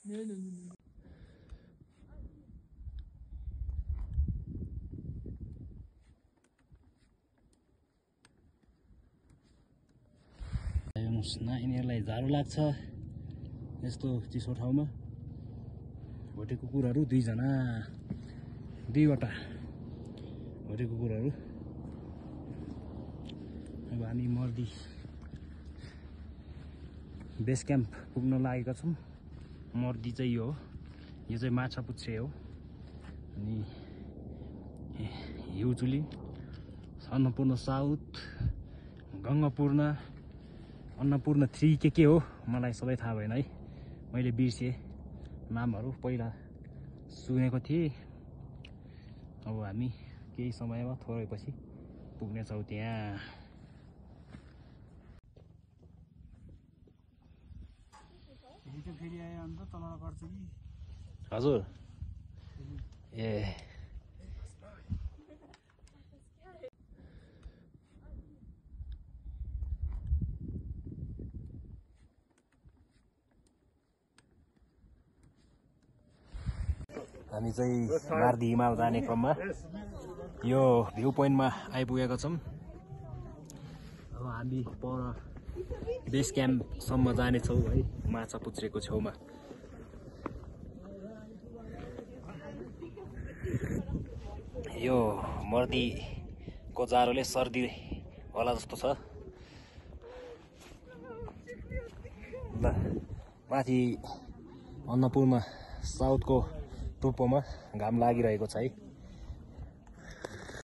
नानीहरूलाई जाडो लाग्छ यस्तो चिसो ठाउँमा। भोटे कुकुरहरू दुईवटा भोटे कुकुरहरू। अब हामी मर्दी बेस क्याम्प पुग्न लागेका छौँ। मर्दी चाहिँ यो चाहिँ माछापुच्छ्रे हो। अनि हिउचुली, अन्नपूर्ण साउथ, गङ्गापूर्ण, अन्नपूर्ण 3 के हो मलाई सबै थाहा भएन है। मैले बिर्सेँ नामहरू, पहिला सुनेको थिएँ। अब हामी केही समयमा थोरै पछि पुग्नेछौँ त्यहाँ। हजुर ए हामी चाहिँ मार्दी हिमाल जाने क्रममा यो भ्यू पोइन्टमा आइपुगेका छौँ। अब हामी पर बेस क्याम्पसम्म जानेछौँ है, माछापुच्छ्रेको छेउमा। यो मर्दीको जाडोले सर्दी होला जस्तो छ। ल माथि अन्नपूर्ण साउथको टुप्पोमा घाम लागिरहेको छ है।